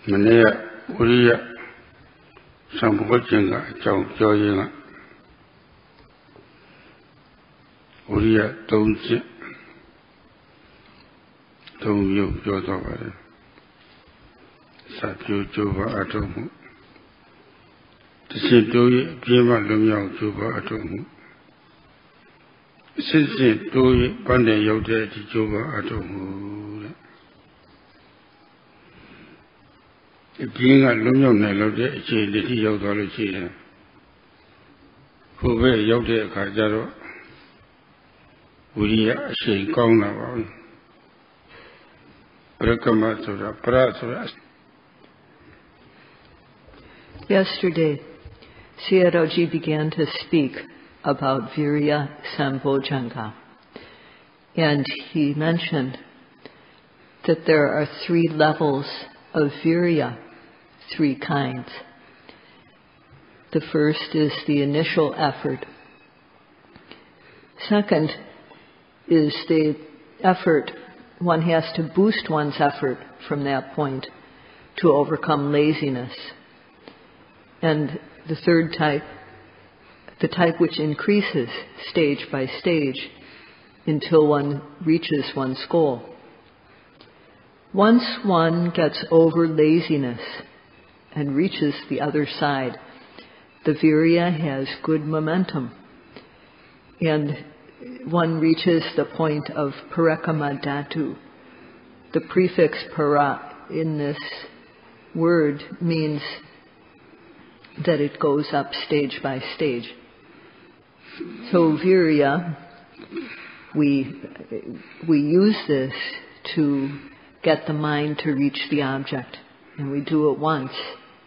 Viriya Sambojjhanga Joyinga Viriya Tonsi Tonyu Jodavare Sapyu Juba Atomu Tisintoye Pima Lumyao Juba Atomu Sintoye Pande Yote Juba Atomu Being a Lumyo Nelote, Chiliti Yodology, who were Yote Kajaro, Viriya Sambojjhanga, Prakamatura, Prasura. Yesterday, Sayadaw began to speak about Viriya Sambojjhanga, and he mentioned that there are 3 levels of Viriya, 3 kinds. The first is the initial effort. Second is the effort, one has to boost one's effort from that point to overcome laziness. And the third type, the type which increases stage by stage until one reaches one's goal. Once one gets over laziness and reaches the other side, the Viriya has good momentum. And one reaches the point of parakama dhatu. The prefix para in this word means that it goes up stage by stage. So Viriya, we use this to get the mind to reach the object, and we do it once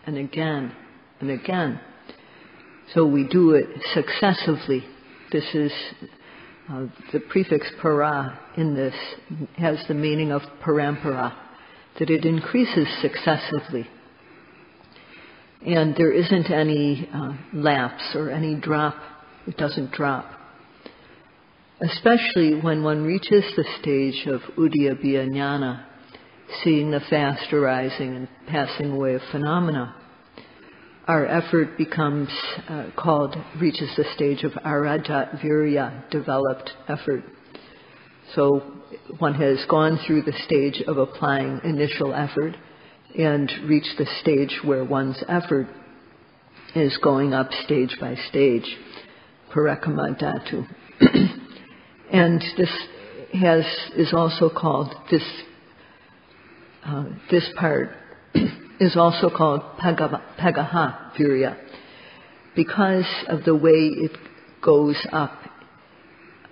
and again and again. So we do it successively. This is the prefix para in this has the meaning of parampara, that it increases successively. And there isn't any lapse or any drop. It doesn't drop. Especially when one reaches the stage of udyabbiya jnana, seeing the fast arising and passing away of phenomena. Our effort becomes reaches the stage of arajat viriya, developed effort. So one has gone through the stage of applying initial effort and reached the stage where one's effort is going up stage by stage, parakama dhatu. And this is also called, this part is also called pagaha viriya, because of the way it goes up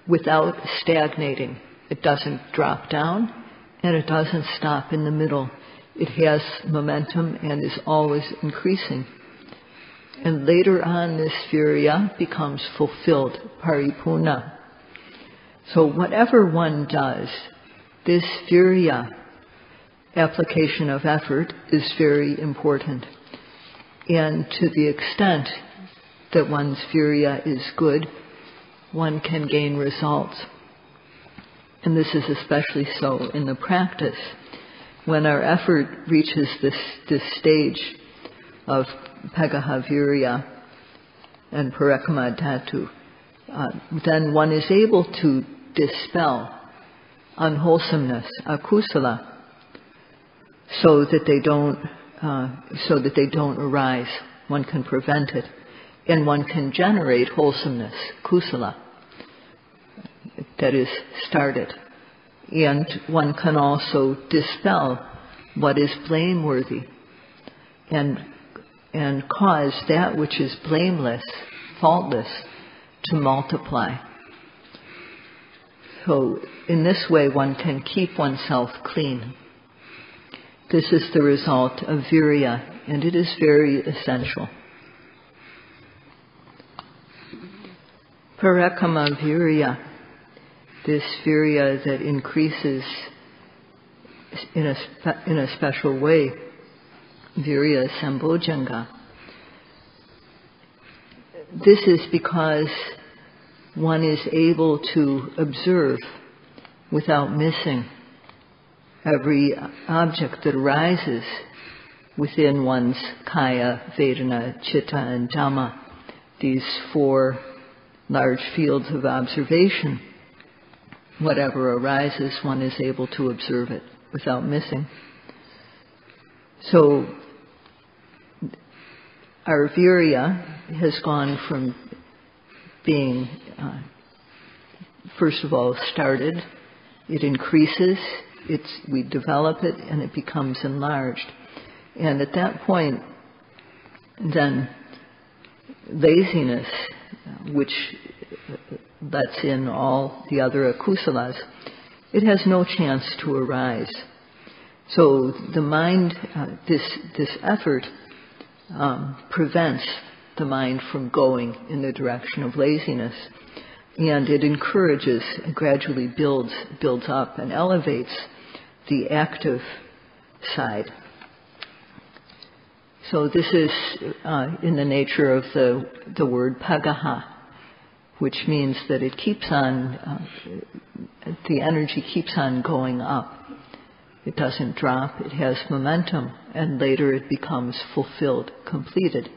without stagnating. It doesn't drop down and it doesn't stop in the middle. It has momentum and is always increasing. And later on, this viriya becomes fulfilled, paripurna. So whatever one does, this viriya, application of effort, is very important. And to the extent that one's viriya is good, one can gain results. And this is especially so in the practice. When our effort reaches this stage of pagaha viriya and parakama dhatu, then one is able to dispel unwholesomeness, akusala, so that they don't arise. One can prevent it, and one can generate wholesomeness, kusala, that is started. And one can also dispel what is blameworthy and cause that which is blameless, faultless, to multiply. So in this way one can keep oneself clean. This is the result of viriya, and it is very essential. Parakama viriya, this viriya that increases in a special way, Viriya Sambojjhanga. This is because one is able to observe without missing every object that arises within one's kaya, vedana, chitta, and dhamma, these 4 large fields of observation. Whatever arises, one is able to observe it without missing. So our virya has gone from being, first of all, started, it increases, we develop it, and it becomes enlarged. And at that point, then laziness, which lets in all the other akusalas, it has no chance to arise. So the mind, this effort prevents the mind from going in the direction of laziness, and it encourages, gradually builds up and elevates the active side. So this is in the nature of the word pagaha, which means that it keeps on, the energy keeps on going up. It doesn't drop, it has momentum, and later it becomes fulfilled, completed.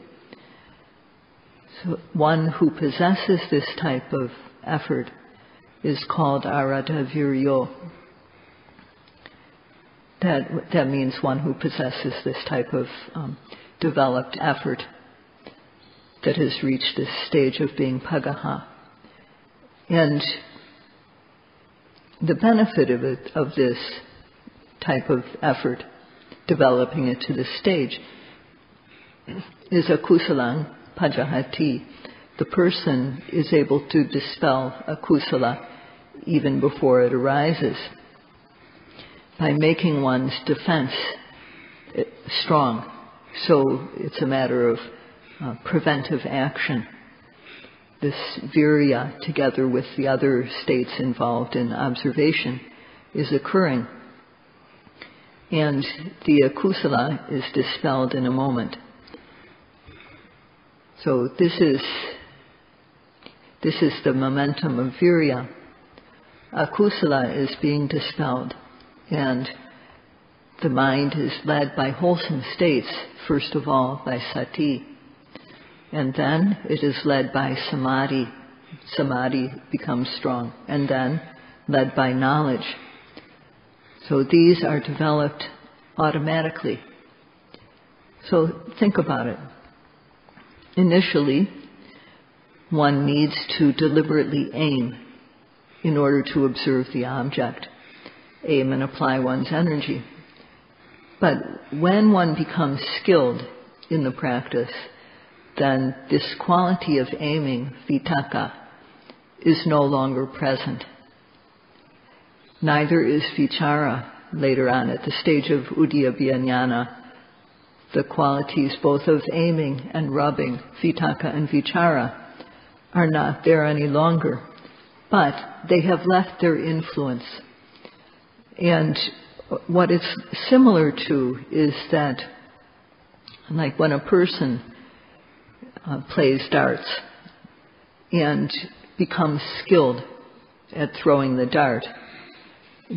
So one who possesses this type of effort is called arata viryo. That means one who possesses this type of developed effort that has reached this stage of being pagaha. And the benefit of this type of effort, developing it to this stage, is akusalang pajahati. The person is able to dispel akusala even before it arises by making one's defense strong. So it's a matter of preventive action. This virya, together with the other states involved in observation, is occurring. And the akusala is dispelled in a moment. So this is the momentum of virya. Akusala is being dispelled, and the mind is led by wholesome states, first of all by sati, and then it is led by samadhi. Samadhi becomes strong, and then led by knowledge. So these are developed automatically. So think about it. Initially, one needs to deliberately aim in order to observe the object, aim and apply one's energy. But when one becomes skilled in the practice, then this quality of aiming, vitaka, is no longer present. Neither is vichara later on at the stage of udyabhyanyana. The qualities both of aiming and rubbing, vitaka and vichara, are not there any longer, but they have left their influence. And what it's similar to is that, like when a person plays darts and becomes skilled at throwing the dart,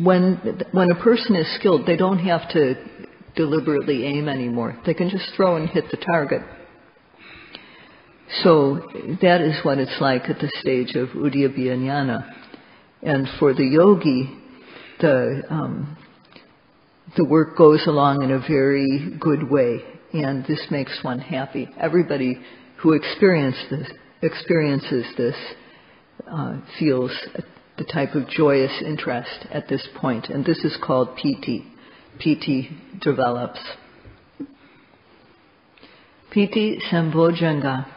when a person is skilled, they don't have to deliberately aim anymore. They can just throw and hit the target. So that is what it's like at the stage of udyabhyanyana. And for the yogi, the work goes along in a very good way, and this makes one happy. Everybody who experiences this feels the type of joyous interest at this point, and this is called Piti. Piti develops. Piti Sambojjhanga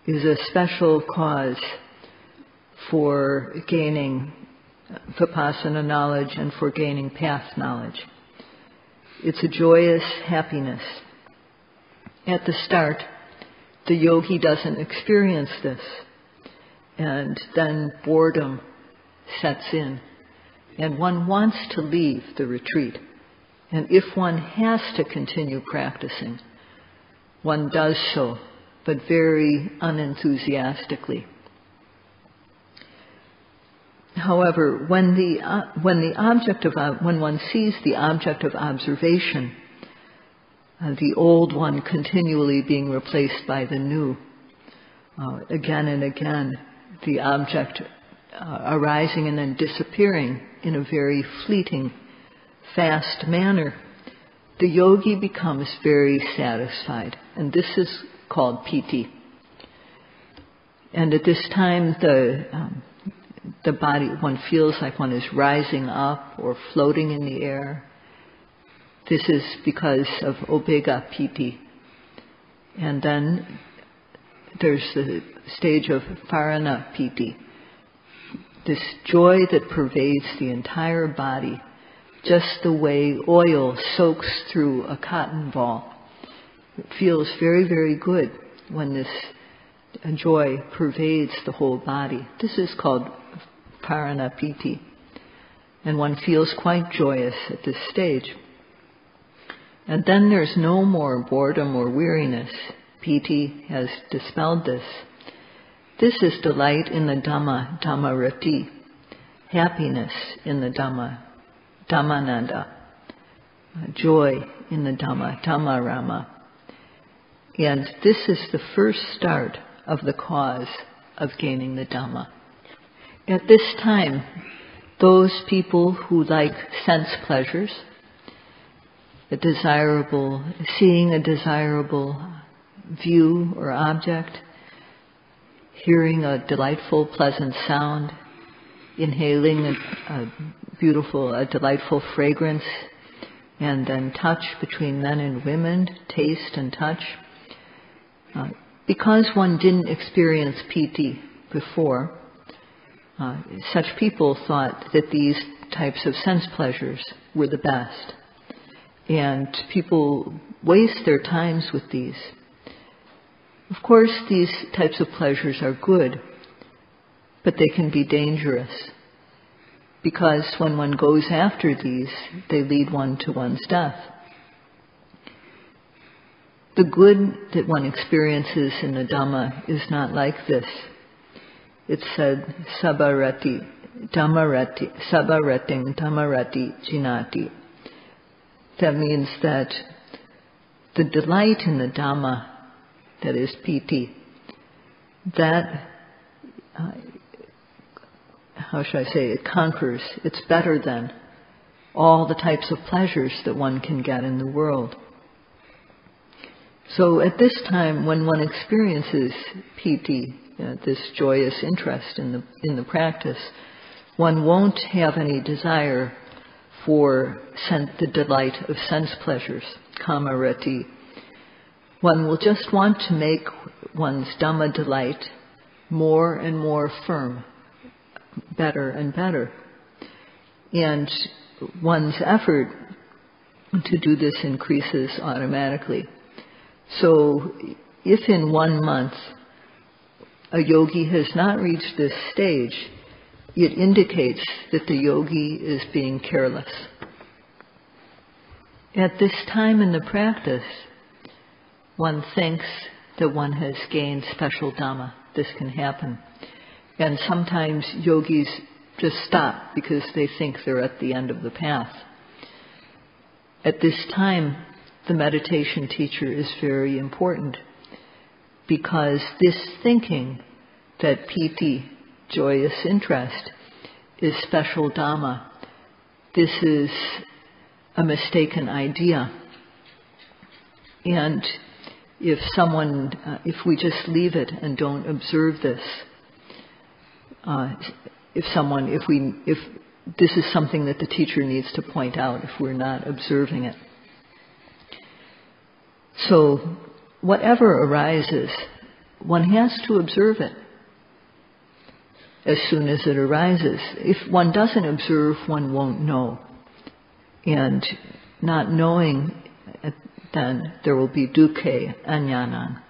is a special cause for gaining vipassana knowledge and for gaining path knowledge. It's a joyous happiness. At the start, the yogi doesn't experience this, and then boredom sets in, and one wants to leave the retreat. And if one has to continue practicing, one does so, but very unenthusiastically. However, when one sees the object of observation, the old one continually being replaced by the new. Again and again, the object arising and then disappearing in a very fleeting, fast manner. The yogi becomes very satisfied, and this is called Piti. And at this time, the body, one feels like one is rising up or floating in the air. This is because of Obega Piti. And then there's the stage of Parana Piti. This joy that pervades the entire body, just the way oil soaks through a cotton ball. It feels very, very good when this joy pervades the whole body. This is called Parana Piti. And one feels quite joyous at this stage. And then there's no more boredom or weariness. Piti has dispelled this. This is delight in the Dhamma, Dhammarati, happiness in the Dhamma, Dhammananda, joy in the Dhamma, Dhammarama. And this is the first start of the cause of gaining the Dhamma. At this time, those people who like sense pleasures, seeing a desirable view or object, hearing a delightful, pleasant sound, inhaling a delightful fragrance, and then touch between men and women, taste and touch. Because one didn't experience Piti before, such people thought that these types of sense pleasures were the best. And people waste their times with these. Of course, these types of pleasures are good, but they can be dangerous. Because when one goes after these, they lead one to one's death. The good that one experiences in the Dhamma is not like this. It's said, Sabharati, Dhammarati, Sabharating Dhammarati Jinati. That means that the delight in the Dhamma, that is Piti, that, how should I say, it conquers, it's better than all the types of pleasures that one can get in the world. So at this time, when one experiences Piti, this joyous interest in the practice, one won't have any desire for the delight of sense pleasures, kamarati. One will just want to make one's Dhamma delight more and more firm, better and better. And one's effort to do this increases automatically. So if in 1 month a yogi has not reached this stage, it indicates that the yogi is being careless. At this time in the practice, one thinks that one has gained special Dhamma. This can happen. And sometimes yogis just stop because they think they're at the end of the path. At this time, the meditation teacher is very important, because this thinking that Piti, joyous interest, is special Dhamma, this is a mistaken idea. And if we just leave it and don't observe this, if this is something that the teacher needs to point out if we're not observing it. So whatever arises, one has to observe it as soon as it arises. If one doesn't observe, one won't know. And not knowing, then there will be dukkha, ajnanan.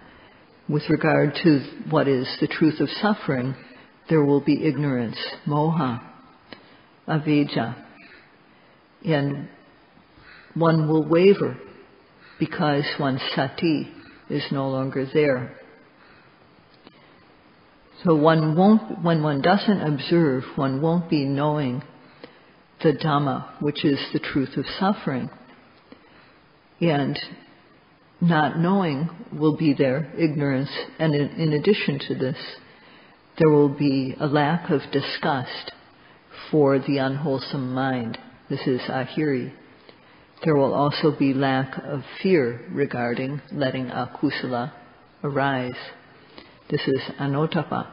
With regard to what is the truth of suffering, there will be ignorance, moha, avidya. And one will waver because one's sati is no longer there. So when one doesn't observe, one won't be knowing the Dhamma, which is the truth of suffering. And not knowing will be there, ignorance, and in addition to this, there will be a lack of disgust for the unwholesome mind. This is ahiri. There will also be lack of fear regarding letting akusala arise. This is anotapa.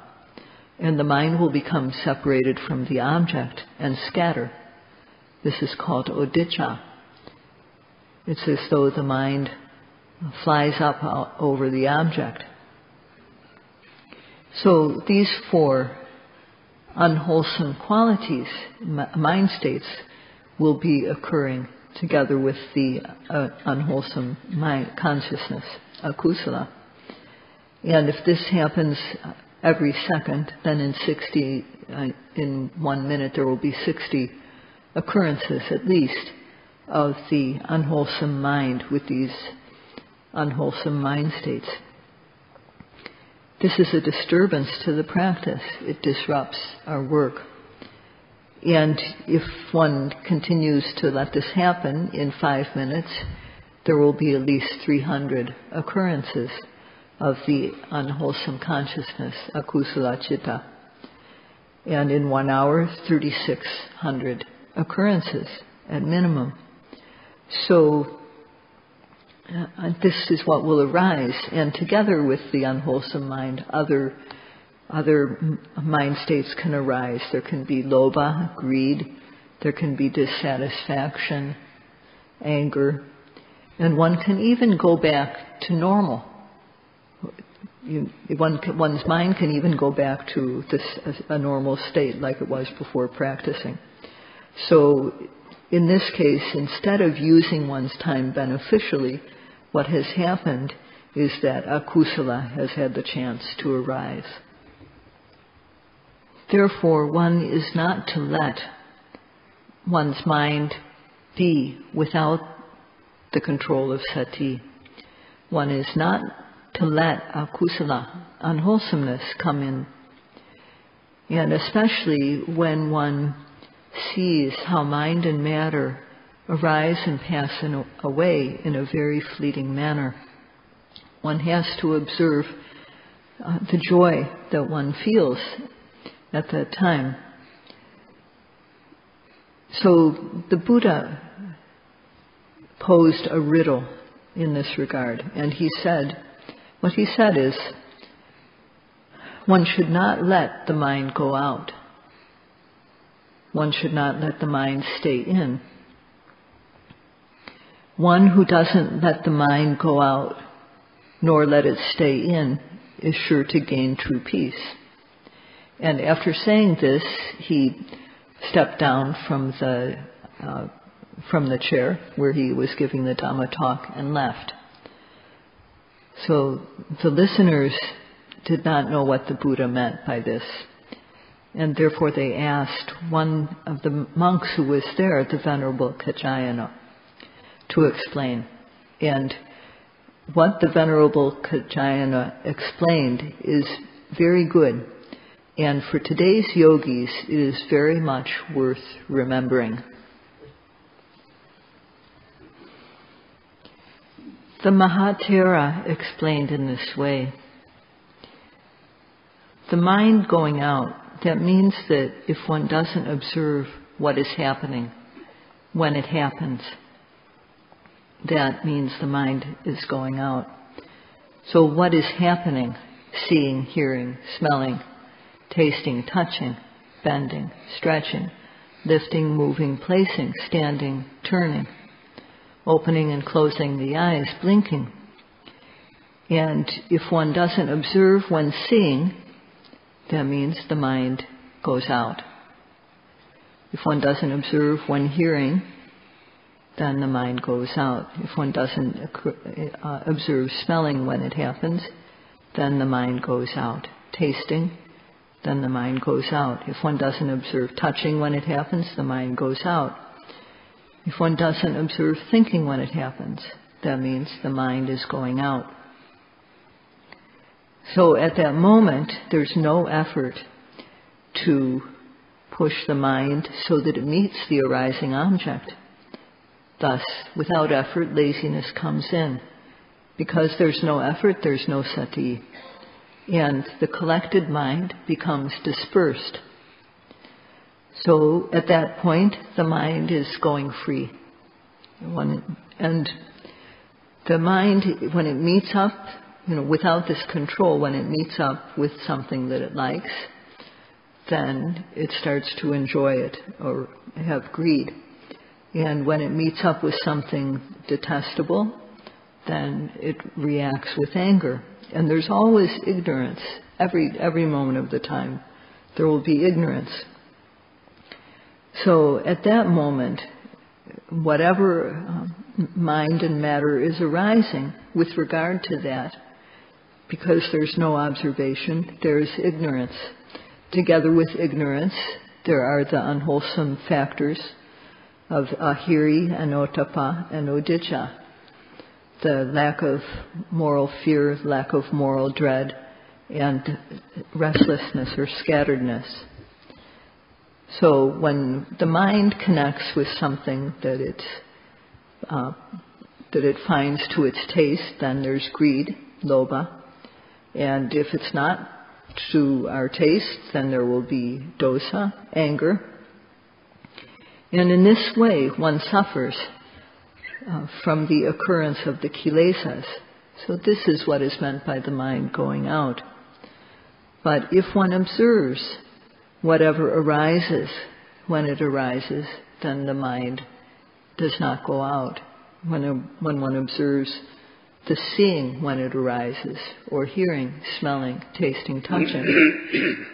And the mind will become separated from the object and scatter. This is called odicca. It's as though the mind flies up over the object. So these four unwholesome qualities, mind states, will be occurring together with the unwholesome mind consciousness, akusala. And if this happens every second, then in 1 minute there will be 60 occurrences at least of the unwholesome mind with these unwholesome mind states. This is a disturbance to the practice. It disrupts our work. And if one continues to let this happen in 5 minutes, there will be at least 300 occurrences of the unwholesome consciousness, akusala citta. And in 1 hour, 3,600 occurrences at minimum. So this is what will arise, and together with the unwholesome mind, other mind states can arise. There can be lobha, greed, there can be dissatisfaction, anger, and one can even go back to normal. One's mind can even go back to a normal state like it was before practicing. So in this case, instead of using one's time beneficially, what has happened is that akusala has had the chance to arise. Therefore, one is not to let one's mind be without the control of sati. One is not to let akusala, unwholesomeness, come in. And especially when one sees how mind and matter arise and pass away in a very fleeting manner, one has to observe the joy that one feels at that time. So the Buddha posed a riddle in this regard, and what he said is, one should not let the mind go out. One should not let the mind stay in. One who doesn't let the mind go out, nor let it stay in, is sure to gain true peace. And after saying this, he stepped down from the chair where he was giving the Dhamma talk and left. So the listeners did not know what the Buddha meant by this. And therefore they asked one of the monks who was there, the Venerable Kaccayana, to explain. And what the Venerable Kaccayana explained is very good. And for today's yogis, it is very much worth remembering. The Mahathera explained in this way. The mind going out, that means that if one doesn't observe what is happening when it happens, that means the mind is going out. So what is happening? Seeing, hearing, smelling, tasting, touching, bending, stretching, lifting, moving, placing, standing, turning, opening and closing the eyes, blinking. And if one doesn't observe when seeing, that means the mind goes out. If one doesn't observe when hearing, then the mind goes out. If one doesn't observe smelling when it happens, then the mind goes out. Tasting, then the mind goes out. If one doesn't observe touching when it happens, the mind goes out. If one doesn't observe thinking when it happens, that means the mind is going out. So at that moment, there's no effort to push the mind so that it meets the arising object. Thus, without effort, laziness comes in. Because there's no effort, there's no sati. And the collected mind becomes dispersed. So at that point, the mind is going free. And the mind, when it meets up, without this control, when it meets up with something that it likes, then it starts to enjoy it or have greed. And when it meets up with something detestable, then it reacts with anger. And there's always ignorance. Every moment of the time, there will be ignorance. So at that moment, whatever mind and matter is arising with regard to that, because there's no observation, there's ignorance. Together with ignorance, there are the unwholesome factors of ahiri, anotapa, and udicca. The lack of moral fear, lack of moral dread, and restlessness or scatteredness. So when the mind connects with something that it finds to its taste, then there's greed, lobha. And if it's not to our taste, then there will be dosa, anger. And in this way, one suffers from the occurrence of the kilesas. So this is what is meant by the mind going out. But if one observes whatever arises when it arises, then the mind does not go out. When one observes the seeing when it arises, or hearing, smelling, tasting, touching,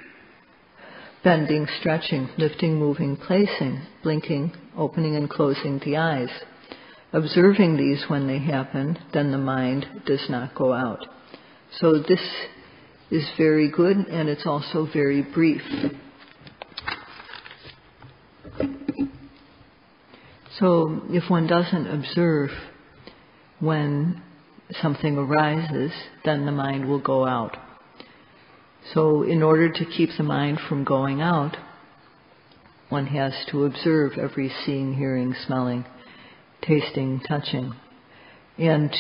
bending, stretching, lifting, moving, placing, blinking, opening and closing the eyes. Observing these when they happen, then the mind does not go out. So this is very good, and it's also very brief. So if one doesn't observe when something arises, then the mind will go out. So in order to keep the mind from going out, one has to observe every seeing, hearing, smelling, tasting, touching. And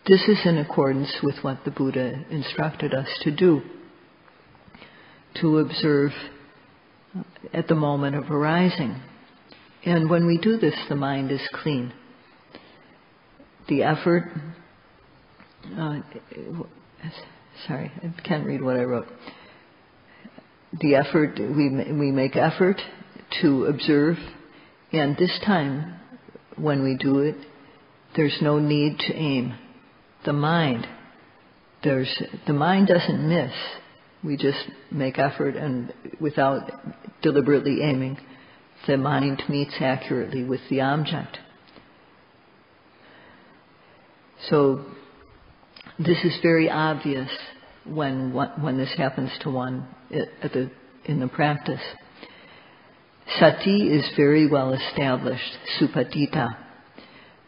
this is in accordance with what the Buddha instructed us to do, to observe at the moment of arising. And when we do this, the mind is clean. The effort, sorry, I can't read what I wrote. The effort, we make effort to observe, and this time, when we do it, there's no need to aim. The mind doesn't miss. We just make effort, and without deliberately aiming, the mind meets accurately with the object. So this is very obvious when this happens to one in the practice. Sati is very well established, supatita.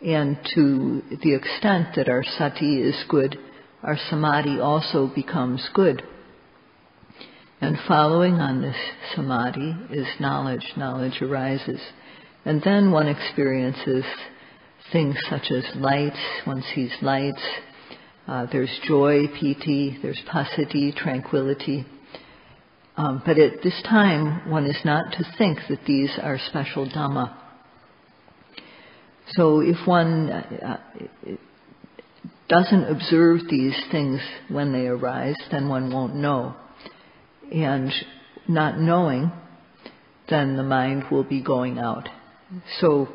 And to the extent that our sati is good, our samadhi also becomes good. And following on this samadhi is knowledge. Knowledge arises. And then one experiences things such as lights. One sees lights. There's joy, piti. There's passaddhi, tranquility. But at this time, one is not to think that these are special Dhamma. So if one doesn't observe these things when they arise, then one won't know. And not knowing, then the mind will be going out. So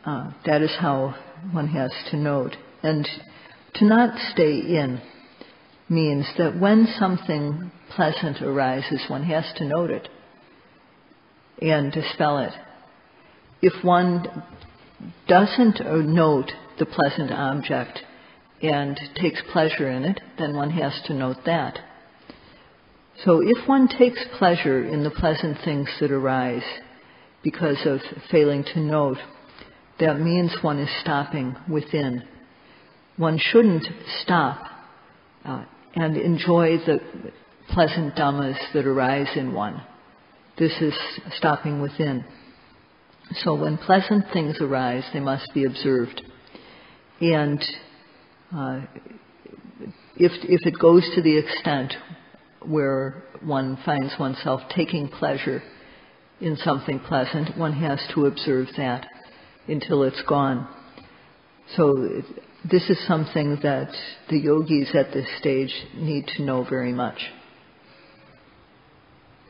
that is how one has to note. And to not stay in means that when something pleasant arises, one has to note it and dispel it. If one doesn't note the pleasant object and takes pleasure in it, then one has to note that. So if one takes pleasure in the pleasant things that arise because of failing to note, that means one is stopping within. One shouldn't stop and enjoy the pleasant dhammas that arise in one. This is stopping within. So when pleasant things arise, they must be observed. And if it goes to the extent where one finds oneself taking pleasure in something pleasant, one has to observe that until it's gone. So this is something that the yogis at this stage need to know very much.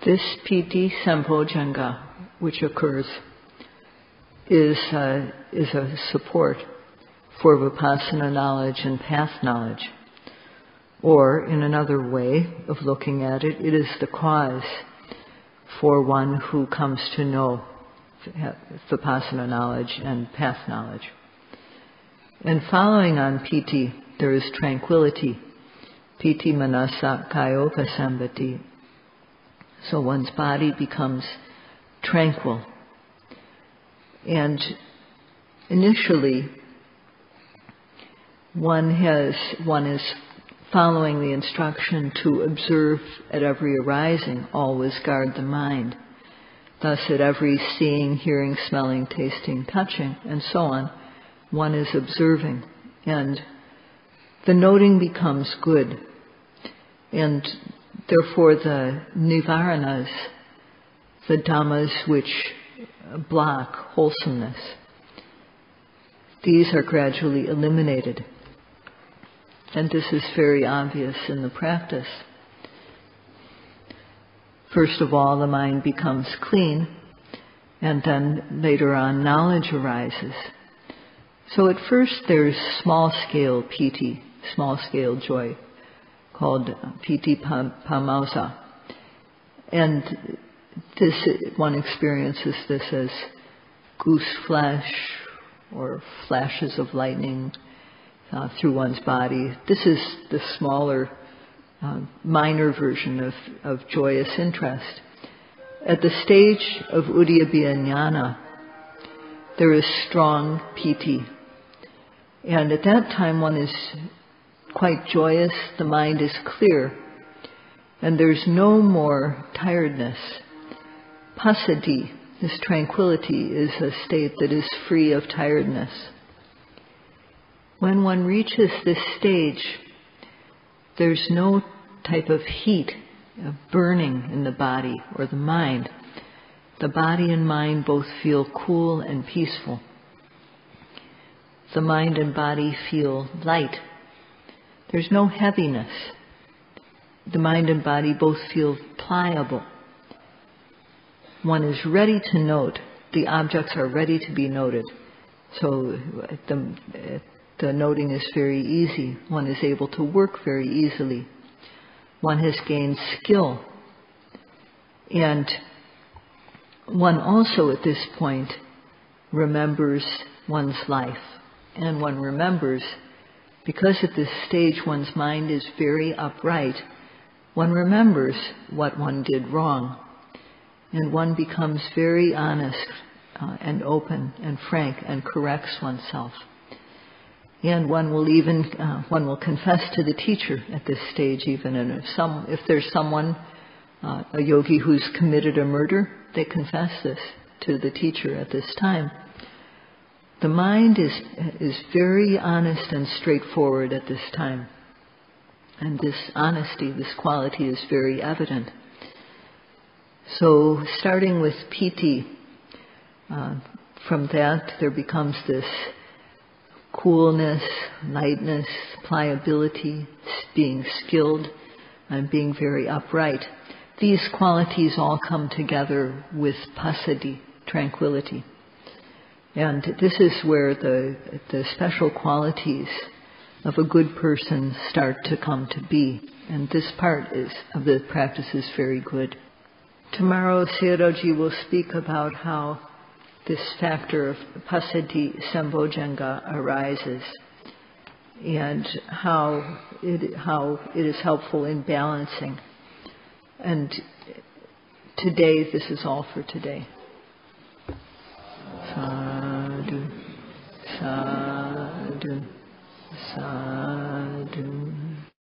This Piti Sambojjhanga, which occurs, is a support for Vipassana knowledge and path knowledge. Or, in another way of looking at it, it is the cause for one who comes to know Vipassana knowledge and path knowledge. And following on Piti, there is tranquility. Piti manasa kayopasambati. So one's body becomes tranquil. And initially, one is following the instruction to observe at every arising, always guard the mind. Thus, at every seeing, hearing, smelling, tasting, touching, and so on, one is observing. And the noting becomes good. And therefore, the nivaranas, the dhammas which block wholesomeness, these are gradually eliminated. And this is very obvious in the practice. First of all, the mind becomes clean, and then later on knowledge arises. So at first there's small-scale piti, small-scale joy, called piti pamausa. And this, one experiences this as goose flesh or flashes of lightning through one's body. This is the smaller, minor version of joyous interest. At the stage of Uddiyabhya Jnana, there is strong piti. And at that time one is quite joyous, the mind is clear, and there's no more tiredness. Passaddhi, this tranquility, is a state that is free of tiredness. When one reaches this stage, there's no type of heat, of burning in the body or the mind. The body and mind both feel cool and peaceful. The mind and body feel light. There's no heaviness. The mind and body both feel pliable. One is ready to note. The objects are ready to be noted. So the noting is very easy. One is able to work very easily. One has gained skill. And one also at this point remembers one's life. And one remembers, because at this stage one's mind is very upright, one remembers what one did wrong. And one becomes very honest and open and frank and corrects oneself. And one will confess to the teacher at this stage even. And if there's someone, a yogi who's committed a murder, they confess this to the teacher at this time. The mind is very honest and straightforward at this time. And this honesty, this quality is very evident. So starting with piti, from that there becomes this coolness, lightness, pliability, being skilled, and being very upright. These qualities all come together with passaddhi, tranquility. And this is where the special qualities of a good person start to come to be. And this part of the practice is very good. Tomorrow, Sayadaw will speak about how this factor of Piti Sambojjhanga arises and how it is helpful in balancing. And today, this is all for today. Sadhu, sadhu, sadhu.